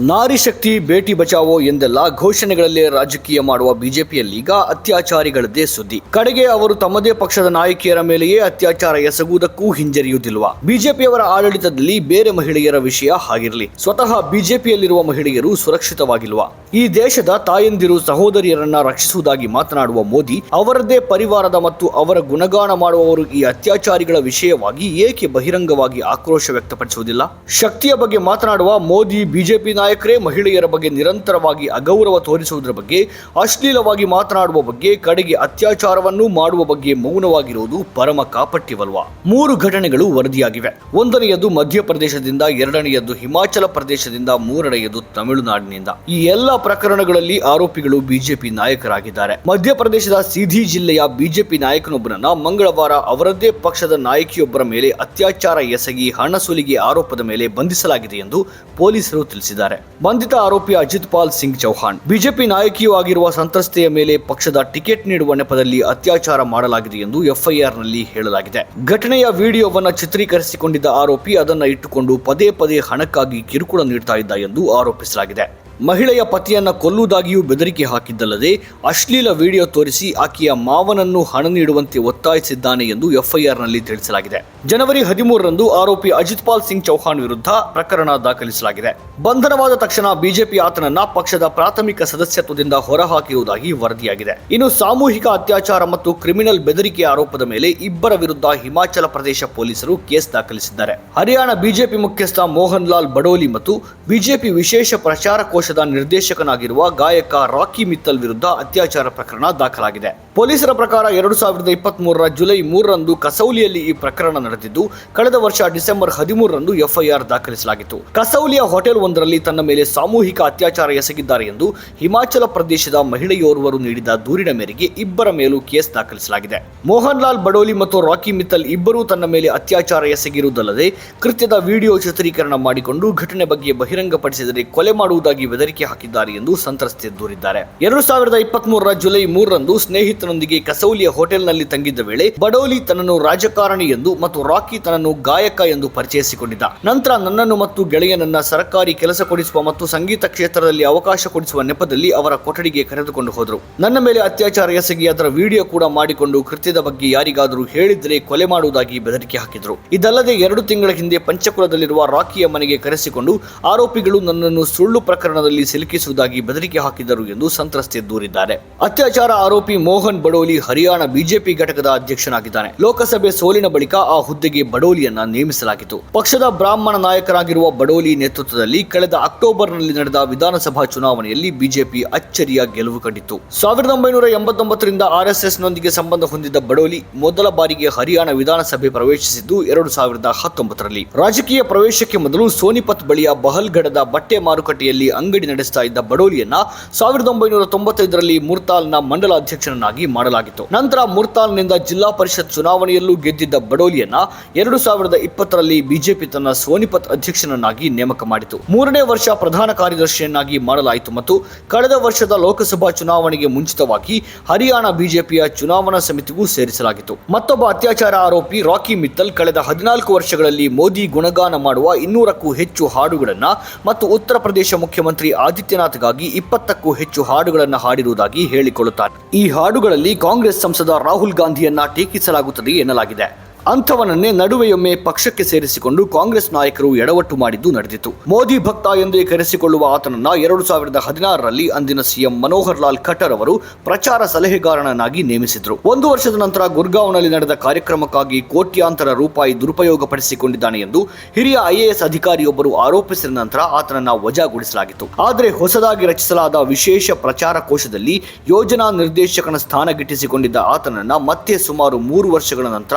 ನಾರಿ ಶಕ್ತಿ ಬೇಟಿ ಬಚಾವೋ ಎಂದೆಲ್ಲ ಘೋಷಣೆಗಳಲ್ಲೇ ರಾಜಕೀಯ ಮಾಡುವ ಬಿಜೆಪಿಯಲ್ಲೀಗ ಅತ್ಯಾಚಾರಿಗಳದ್ದೇ ಸುದ್ದಿ. ಕಡೆಗೆ ಅವರು ತಮ್ಮದೇ ಪಕ್ಷದ ನಾಯಕಿಯರ ಮೇಲೆಯೇ ಅತ್ಯಾಚಾರ ಎಸಗುವುದಕ್ಕೂ ಹಿಂಜರಿಯುವುದಿಲ್ವಾ? ಬಿಜೆಪಿಯವರ ಆಡಳಿತದಲ್ಲಿ ಬೇರೆ ಮಹಿಳೆಯರ ವಿಷಯ ಹಾಗಿರಲಿ, ಸ್ವತಃ ಬಿಜೆಪಿಯಲ್ಲಿರುವ ಮಹಿಳೆಯರು ಸುರಕ್ಷಿತವಾಗಿಲ್ವಾ? ಈ ದೇಶದ ತಾಯಂದಿರು ಸಹೋದರಿಯರನ್ನ ರಕ್ಷಿಸುವುದಾಗಿ ಮಾತನಾಡುವ ಮೋದಿ ಅವರದ್ದೇ ಪರಿವಾರದ ಮತ್ತು ಅವರ ಗುಣಗಾನ ಮಾಡುವವರು ಈ ಅತ್ಯಾಚಾರಿಗಳ ವಿಷಯವಾಗಿ ಏಕೆ ಬಹಿರಂಗವಾಗಿ ಆಕ್ರೋಶ ವ್ಯಕ್ತಪಡಿಸುವುದಿಲ್ಲ? ಶಕ್ತಿಯ ಬಗ್ಗೆ ಮಾತನಾಡುವ ಮೋದಿ ಬಿಜೆಪಿ ನಾಯಕರೇ ಮಹಿಳೆಯರ ಬಗ್ಗೆ ನಿರಂತರವಾಗಿ ಅಗೌರವ ತೋರಿಸುವುದರ ಬಗ್ಗೆ, ಅಶ್ಲೀಲವಾಗಿ ಮಾತನಾಡುವ ಬಗ್ಗೆ, ಕಡೆಗೆ ಅತ್ಯಾಚಾರವನ್ನು ಮಾಡುವ ಬಗ್ಗೆ ಮೌನವಾಗಿರುವುದು ಪರಮ ಕಾಪಟ್ಯವಲ್ವಾ? 3 ಘಟನೆಗಳು ವರದಿಯಾಗಿವೆ. ಒಂದನೆಯದು ಮಧ್ಯಪ್ರದೇಶದಿಂದ, ಎರಡನೆಯದು ಹಿಮಾಚಲ ಪ್ರದೇಶದಿಂದ, ಮೂರನೆಯದು ತಮಿಳುನಾಡಿನಿಂದ. ಈ ಎಲ್ಲ ಪ್ರಕರಣಗಳಲ್ಲಿ ಆರೋಪಿಗಳು ಬಿಜೆಪಿ ನಾಯಕರಾಗಿದ್ದಾರೆ. ಮಧ್ಯಪ್ರದೇಶದ ಸೀಧಿ ಜಿಲ್ಲೆಯ ಬಿಜೆಪಿ ನಾಯಕನೊಬ್ಬರನ್ನ ಮಂಗಳವಾರ ಅವರದ್ದೇ ಪಕ್ಷದ ನಾಯಕಿಯೊಬ್ಬರ ಮೇಲೆ ಅತ್ಯಾಚಾರ ಎಸಗಿ ಹಣ ಸುಲಿಗೆ ಆರೋಪದ ಮೇಲೆ ಬಂಧಿಸಲಾಗಿದೆ ಎಂದು ಪೊಲೀಸರು ತಿಳಿಸಿದ್ದಾರೆ. ಬಂಧಿತ ಆರೋಪಿ ಅಜಿತ್ ಪಾಲ್ ಸಿಂಗ್ ಚೌಹಾಣ್. ಬಿಜೆಪಿ ನಾಯಕಿಯೂ ಆಗಿರುವ ಸಂತ್ರಸ್ತೆಯ ಮೇಲೆ ಪಕ್ಷದ ಟಿಕೆಟ್ ನೀಡುವ ನೆಪದಲ್ಲಿ ಅತ್ಯಾಚಾರ ಮಾಡಲಾಗಿದೆ ಎಂದು ಎಫ್ಐಆರ್ನಲ್ಲಿ ಹೇಳಲಾಗಿದೆ. ಘಟನೆಯ ವಿಡಿಯೋವನ್ನು ಚಿತ್ರೀಕರಿಸಿಕೊಂಡಿದ್ದ ಆರೋಪಿ ಅದನ್ನು ಇಟ್ಟುಕೊಂಡು ಪದೇ ಪದೇ ಹಣಕ್ಕಾಗಿ ಕಿರುಕುಳ ನೀಡ್ತಾ ಇದ್ದ ಎಂದು ಆರೋಪಿಸಲಾಗಿದೆ. ಮಹಿಳೆಯ ಪತಿಯನ್ನ ಕೊಲ್ಲುವುದಾಗಿಯೂ ಬೆದರಿಕೆ ಹಾಕಿದ್ದಲ್ಲದೆ ಅಶ್ಲೀಲ ವಿಡಿಯೋ ತೋರಿಸಿ ಆಕೆಯ ಮಾವನನ್ನು ಹಣ ನೀಡುವಂತೆ ಒತ್ತಾಯಿಸಿದ್ದಾನೆ ಎಂದು ಎಫ್ಐಆರ್ನಲ್ಲಿ ತಿಳಿಸಲಾಗಿದೆ. ಜನವರಿ 13ರಂದು ಆರೋಪಿ ಅಜಿತ್ ಪಾಲ್ ಸಿಂಗ್ ಚೌಹಾಣ್ ವಿರುದ್ಧ ಪ್ರಕರಣ ದಾಖಲಿಸಲಾಗಿದೆ. ಬಂಧನವಾದ ತಕ್ಷಣ ಬಿಜೆಪಿ ಆತನನ್ನ ಪಕ್ಷದ ಪ್ರಾಥಮಿಕ ಸದಸ್ಯತ್ವದಿಂದ ಹೊರಹಾಕಿರುವುದಾಗಿ ವರದಿಯಾಗಿದೆ. ಇನ್ನು ಸಾಮೂಹಿಕ ಅತ್ಯಾಚಾರ ಮತ್ತು ಕ್ರಿಮಿನಲ್ ಬೆದರಿಕೆ ಆರೋಪದ ಮೇಲೆ ಇಬ್ಬರ ವಿರುದ್ಧ ಹಿಮಾಚಲ ಪ್ರದೇಶ ಪೊಲೀಸರು ಕೇಸ್ ದಾಖಲಿಸಿದ್ದಾರೆ. ಹರಿಯಾಣ ಬಿಜೆಪಿ ಮುಖ್ಯಸ್ಥ ಮೋಹನ್ ಲಾಲ್ ಬಡೋಲಿ ಮತ್ತು ಬಿಜೆಪಿ ವಿಶೇಷ ಪ್ರಚಾರ ಕೋಶ ನಿರ್ದೇಶಕನಾಗಿರುವ ಗಾಯಕ ರಾಕಿ ಮಿತ್ತಲ್ ವಿರುದ್ಧ ಅತ್ಯಾಚಾರ ಪ್ರಕರಣ ದಾಖಲಾಗಿದೆ. ಪೊಲೀಸರ ಪ್ರಕಾರ 2023ರ ಜುಲೈ 3ರಂದು ಕಸೌಲಿಯಲ್ಲಿ ಈ ಪ್ರಕರಣ ನಡೆದಿದ್ದು, ಕಳೆದ ವರ್ಷ ಡಿಸೆಂಬರ್ 13ರಂದು ಎಫ್ಐಆರ್ ದಾಖಲಿಸಲಾಗಿತ್ತು. ಕಸೌಲಿಯ ಹೋಟೆಲ್ ಒಂದರಲ್ಲಿ ತನ್ನ ಮೇಲೆ ಸಾಮೂಹಿಕ ಅತ್ಯಾಚಾರ ಎಸಗಿದ್ದಾರೆ ಎಂದು ಹಿಮಾಚಲ ಪ್ರದೇಶದ ಮಹಿಳೆಯೋರ್ವರು ನೀಡಿದ ದೂರಿನ ಮೇರೆಗೆ ಇಬ್ಬರ ಮೇಲೂ ಕೇಸ್ ದಾಖಲಿಸಲಾಗಿದೆ. ಮೋಹನ್ ಲಾಲ್ ಬಡೋಲಿ ಮತ್ತು ರಾಕಿ ಮಿತ್ತಲ್ ಇಬ್ಬರೂ ತನ್ನ ಮೇಲೆ ಅತ್ಯಾಚಾರ ಎಸಗಿರುವುದಲ್ಲದೆ ಕೃತ್ಯದ ವಿಡಿಯೋ ಚಿತ್ರೀಕರಣ ಮಾಡಿಕೊಂಡು ಘಟನೆ ಬಗ್ಗೆ ಬಹಿರಂಗಪಡಿಸಿದರೆ ಕೊಲೆ ಮಾಡುವುದಾಗಿ ಬೆದರಿಕೆ ಹಾಕಿದ್ದಾರೆ ಎಂದು ಸಂತ್ರಸ್ತೆ ದೂರಿದ್ದಾರೆ. 2023ರ ಜುಲೈ 3ರಂದು ಸ್ನೇಹಿತನೊಂದಿಗೆ ಕಸೌಲಿಯ ಹೋಟೆಲ್ನಲ್ಲಿ ತಂಗಿದ್ದ ವೇಳೆ ಬಡೋಲಿ ತನ್ನನ್ನು ರಾಜಕಾರಣಿ ಎಂದು ಮತ್ತು ರಾಕಿ ತನ್ನನ್ನು ಗಾಯಕ ಎಂದು ಪರಿಚಯಿಸಿಕೊಂಡಿದ್ದ. ನಂತರ ನನ್ನನ್ನು ಮತ್ತು ಗೆಳೆಯನನ್ನ ಸರ್ಕಾರಿ ಕೆಲಸ ಕೊಡಿಸುವ ಮತ್ತು ಸಂಗೀತ ಕ್ಷೇತ್ರದಲ್ಲಿ ಅವಕಾಶ ಕೊಡಿಸುವ ನೆಪದಲ್ಲಿ ಅವರ ಕೊಠಡಿಗೆ ಕರೆದುಕೊಂಡು ಹೋದರು. ನನ್ನ ಮೇಲೆ ಅತ್ಯಾಚಾರ ಎಸಗಿ ಅದರ ವಿಡಿಯೋ ಕೂಡ ಮಾಡಿಕೊಂಡು ಕೃತ್ಯದ ಬಗ್ಗೆ ಯಾರಿಗಾದರೂ ಹೇಳಿದರೆ ಕೊಲೆ ಮಾಡುವುದಾಗಿ ಬೆದರಿಕೆ ಹಾಕಿದರು. ಇದಲ್ಲದೆ 2 ತಿಂಗಳ ಹಿಂದೆ ಪಂಚಕುಲದಲ್ಲಿರುವ ರಾಕಿಯ ಮನೆಗೆ ಕರೆಸಿಕೊಂಡು ಆರೋಪಿಗಳು ನನ್ನನ್ನು ಸುಳ್ಳು ಪ್ರಕರಣದಲ್ಲಿ ಸಿಲುಕಿಸುವುದಾಗಿ ಬೆದರಿಕೆ ಹಾಕಿದರು ಎಂದು ಸಂತ್ರಸ್ತೆ ದೂರಿದ್ದಾರೆ. ಅತ್ಯಾಚಾರ ಆರೋಪಿ ಮೋಹನ್ ಬಡೋಲಿ ಹರಿಯಾಣ ಬಿಜೆಪಿ ಘಟಕದ ಅಧ್ಯಕ್ಷನಾಗಿದ್ದಾನೆ. ಲೋಕಸಭೆ ಸೋಲಿನ ಬಳಿಕ ಆ ಹುದ್ದೆಗೆ ಬಡೋಲಿಯನ್ನ ನೇಮಿಸಲಾಗಿತ್ತು. ಪಕ್ಷದ ಬ್ರಾಹ್ಮಣ ನಾಯಕರಾಗಿರುವ ಬಡೋಲಿ ನೇತೃತ್ವದಲ್ಲಿ ಕಳೆದ ಅಕ್ಟೋಬರ್ನಲ್ಲಿ ನಡೆದ ವಿಧಾನಸಭಾ ಚುನಾವಣೆಯಲ್ಲಿ ಬಿಜೆಪಿ ಅಚ್ಚರಿಯ ಗೆಲುವು ಕಂಡಿತ್ತು. 1989ರಿಂದ ಆರ್ಎಸ್ಎಸ್ನೊಂದಿಗೆ ಸಂಬಂಧ ಹೊಂದಿದ್ದ ಬಡೋಲಿ ಮೊದಲ ಬಾರಿಗೆ ಹರಿಯಾಣ ವಿಧಾನಸಭೆ ಪ್ರವೇಶಿಸಿದ್ದು 2019ರಲ್ಲಿ. ರಾಜಕೀಯ ಪ್ರವೇಶಕ್ಕೆ ಮೊದಲು ಸೋನಿಪತ್ ಬಳಿಯ ಬಹಲ್ಗಢದ ಬಟ್ಟೆ ಮಾರುಕಟ್ಟೆಯಲ್ಲಿ ಅಂಗಡಿ ನಡೆಸ್ತಾ ಇದ್ದ ಬಡೋಲಿಯನ್ನ 1995ರಲ್ಲಿ ಮುರ್ತಾಲ್ನ ಮಂಡಲ ಅಧ್ಯಕ್ಷರನ್ನಾಗಿ ಮಾಡಲಾಗಿತ್ತು. ನಂತರ ಮುರ್ತಾಲ್ನಿಂದ ಜಿಲ್ಲಾ ಪರಿಷತ್ ಚುನಾವಣೆಯಲ್ಲೂ ಗೆದ್ದಿದ್ದ ಬಡೋಲಿಯನ್ನ 2020ರಲ್ಲಿ ಬಿಜೆಪಿ ತನ್ನ ಸೋನಿಪತ್ ಅಧ್ಯಕ್ಷನನ್ನಾಗಿ ನೇಮಕ ಮಾಡಿತು. 3ನೇ ವರ್ಷ ಪ್ರಧಾನ ಕಾರ್ಯದರ್ಶಿಯನ್ನಾಗಿ ಮಾಡಲಾಯಿತು ಮತ್ತು ಕಳೆದ ವರ್ಷದ ಲೋಕಸಭಾ ಚುನಾವಣೆಗೆ ಮುಂಚಿತವಾಗಿ ಹರಿಯಾಣ ಬಿಜೆಪಿಯ ಚುನಾವಣಾ ಸಮಿತಿಗೂ ಸೇರಿಸಲಾಗಿತ್ತು. ಮತ್ತೊಬ್ಬ ಅತ್ಯಾಚಾರ ಆರೋಪಿ ರಾಕಿ ಮಿತ್ತಲ್ ಕಳೆದ 14 ವರ್ಷಗಳಲ್ಲಿ ಮೋದಿ ಗುಣಗಾನ ಮಾಡುವ 200ಕ್ಕೂ ಹೆಚ್ಚು ಹಾಡುಗಳನ್ನ ಮತ್ತು ಉತ್ತರ ಪ್ರದೇಶ ಮುಖ್ಯಮಂತ್ರಿ ಆದಿತ್ಯನಾಥ್ಗಾಗಿ 20ಕ್ಕೂ ಹೆಚ್ಚು ಹಾಡುಗಳನ್ನು ಹಾಡಿರುವುದಾಗಿ ಹೇಳಿಕೊಳ್ಳುತ್ತಾರೆ. ಈ ಹಾಡುಗಳಲ್ಲಿ ಕಾಂಗ್ರೆಸ್ ಸಂಸದ ರಾಹುಲ್ ಗಾಂಧಿಯನ್ನ ಟೀಕಿಸಲಾಗುತ್ತದೆ ಎನ್ನಲಾಗಿದೆ. ಅಂಥವನನ್ನೇ ನಡುವೆಯೊಮ್ಮೆ ಪಕ್ಷಕ್ಕೆ ಸೇರಿಸಿಕೊಂಡು ಕಾಂಗ್ರೆಸ್ ನಾಯಕರು ಎಡವಟ್ಟು ಮಾಡಿದ್ದು ನಡೆದಿತ್ತು. ಮೋದಿ ಭಕ್ತ ಎಂದೇ ಕರೆಸಿಕೊಳ್ಳುವ ಆತನನ್ನ 2016ರಲ್ಲಿ ಅಂದಿನ ಸಿಎಂ ಮನೋಹರ್ ಲಾಲ್ ಖಟ್ಟರ್ ಅವರು ಪ್ರಚಾರ ಸಲಹೆಗಾರನಾಗಿ ನೇಮಿಸಿದ್ರು. 1 ವರ್ಷದ ನಂತರ ಗುರ್ಗಾಂವ್ನಲ್ಲಿ ನಡೆದ ಕಾರ್ಯಕ್ರಮಕ್ಕಾಗಿ ಕೋಟ್ಯಾಂತರ ರೂಪಾಯಿ ದುರುಪಯೋಗಪಡಿಸಿಕೊಂಡಿದ್ದಾನೆ ಎಂದು ಹಿರಿಯ ಐಎಎಸ್ ಅಧಿಕಾರಿಯೊಬ್ಬರು ಆರೋಪಿಸಿದ ನಂತರ ಆತನನ್ನ ವಜಾಗೊಳಿಸಲಾಗಿತ್ತು. ಆದರೆ ಹೊಸದಾಗಿ ರಚಿಸಲಾದ ವಿಶೇಷ ಪ್ರಚಾರ ಕೋಶದಲ್ಲಿ ಯೋಜನಾ ನಿರ್ದೇಶಕನ ಸ್ಥಾನ ಗಿಟ್ಟಿಸಿಕೊಂಡಿದ್ದ ಆತನನ್ನ ಮತ್ತೆ ಸುಮಾರು 3 ವರ್ಷಗಳ ನಂತರ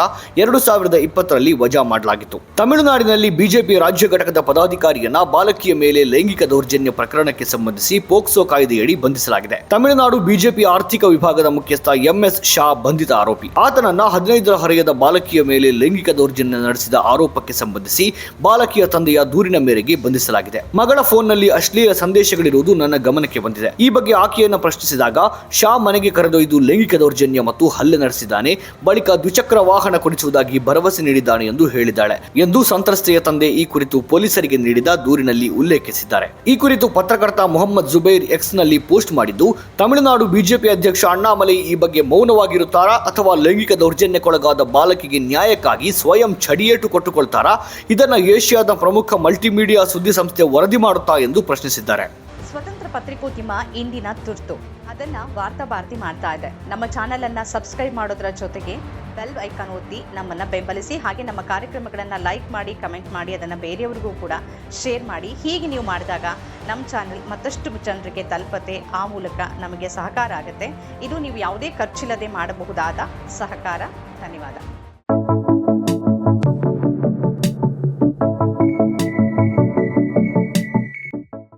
2020ರಲ್ಲಿ ವಜಾ ಮಾಡಲಾಗಿತ್ತು. ತಮಿಳುನಾಡಿನಲ್ಲಿ ಬಿಜೆಪಿ ರಾಜ್ಯ ಘಟಕದ ಪದಾಧಿಕಾರಿಯನ್ನ ಬಾಲಕಿಯ ಮೇಲೆ ಲೈಂಗಿಕ ದೌರ್ಜನ್ಯ ಪ್ರಕರಣಕ್ಕೆ ಸಂಬಂಧಿಸಿ ಪೋಕ್ಸೋ ಕಾಯ್ದೆಯಡಿ ಬಂಧಿಸಲಾಗಿದೆ. ತಮಿಳುನಾಡು ಬಿಜೆಪಿ ಆರ್ಥಿಕ ವಿಭಾಗದ ಮುಖ್ಯಸ್ಥ ಎಂಎಸ್ ಶಾ ಬಂಧಿತ ಆರೋಪಿ. ಆತನನ್ನ 15ರ ಹರೆಯದ ಬಾಲಕಿಯ ಮೇಲೆ ಲೈಂಗಿಕ ದೌರ್ಜನ್ಯ ನಡೆಸಿದ ಆರೋಪಕ್ಕೆ ಸಂಬಂಧಿಸಿ ಬಾಲಕಿಯ ತಂದೆಯ ದೂರಿನ ಮೇರೆಗೆ ಬಂಧಿಸಲಾಗಿದೆ. ಮಗಳ ಫೋನ್ನಲ್ಲಿ ಅಶ್ಲೀಲ ಸಂದೇಶಗಳಿರುವುದು ನನ್ನ ಗಮನಕ್ಕೆ ಬಂದಿದೆ. ಈ ಬಗ್ಗೆ ಆಕೆಯನ್ನು ಪ್ರಶ್ನಿಸಿದಾಗ ಶಾ ಮನೆಗೆ ಕರೆದೊಯ್ದು ಲೈಂಗಿಕ ದೌರ್ಜನ್ಯ ಮತ್ತು ಹಲ್ಲೆ ನಡೆಸಿದ್ದಾನೆ, ಬಳಿಕ ದ್ವಿಚಕ್ರ ವಾಹನ ಕೊಡಿಸುವುದಾಗಿ ನೀಡುವುದಾಗಿ ಭರವಸೆ ನೀಡಿದ್ದಾನೆ ಎಂದು ಹೇಳಿದ್ದಾಳೆ ಎಂದು ಸಂತ್ರಸ್ತೆಯ ತಂದೆ ಈ ಕುರಿತು ಪೊಲೀಸರಿಗೆ ನೀಡಿದ ದೂರಿನಲ್ಲಿ ಉಲ್ಲೇಖಿಸಿದ್ದಾರೆ. ಈ ಕುರಿತು ಪತ್ರಕರ್ತ ಮೊಹಮ್ಮದ್ ಜುಬೈರ್ ಎಕ್ಸ್ ನಲ್ಲಿ ಪೋಸ್ಟ್ ಮಾಡಿದ್ದು, ತಮಿಳುನಾಡು ಬಿಜೆಪಿ ಅಧ್ಯಕ್ಷ ಅಣ್ಣಾಮಲೈ ಈ ಬಗ್ಗೆ ಮೌನವಾಗಿರುತ್ತಾರಾ ಅಥವಾ ಲೈಂಗಿಕ ದೌರ್ಜನ್ಯಕ್ಕೊಳಗಾದ ಬಾಲಕಿಗೆ ನ್ಯಾಯಕ್ಕಾಗಿ ಸ್ವಯಂ ಚಡಿಯೇಟು ಕೊಟ್ಟುಕೊಳ್ತಾರಾ? ಇದನ್ನ ಏಷ್ಯಾದ ಪ್ರಮುಖ ಮಲ್ಟಿಮೀಡಿಯಾ ಸುದ್ದಿ ಸಂಸ್ಥೆ ವರದಿ ಮಾಡುತ್ತಾ ಎಂದು ಪ್ರಶ್ನಿಸಿದ್ದಾರೆ. ಸ್ವತಂತ್ರ ಪತ್ರಿಕೋದ್ಯಮ ಇಂದಿನ ತುರ್ತು, ಅದನ್ನ ವಾರ್ತಾ ಭಾರತಿ ಮಾಡ್ತಾ ಇದೆ. ನಮ್ಮ ಚಾನೆಲ್ ಅನ್ನ ಸಬ್ಸ್ಕ್ರೈಬ್ ಮಾಡೋದ್ರ ಜೊತೆಗೆ ಬೆಲ್ ಐಕಾನ್ ಒತ್ತಿ ನಮ್ಮನ್ನ ಬೆಂಬಲಿಸಿ. ಹಾಗೆ ನಮ್ಮ ಕಾರ್ಯಕ್ರಮಗಳನ್ನ ಲೈಕ್ ಮಾಡಿ, ಕಮೆಂಟ್ ಮಾಡಿ, ಅದನ್ನ ಬೇರೆಯವರಿಗೂ ಕೂಡ ಶೇರ್ ಮಾಡಿ. ಹೀಗೆ ನೀವು ಮಾಡಿದಾಗ ನಮ್ಮ ಚಾನೆಲ್ ಮತ್ತಷ್ಟು ಜನರಿಗೆ ತಲುಪತ್ತೆ. ಆ ಮೂಲಕ ನಮಗೆ ಸಹಕಾರ ಆಗುತ್ತೆ. ಇದು ನೀವು ಯಾವುದೇ ಖರ್ಚಿಲ್ಲದೆ ಮಾಡಬಹುದಾದ ಸಹಕಾರ. ಧನ್ಯವಾದ.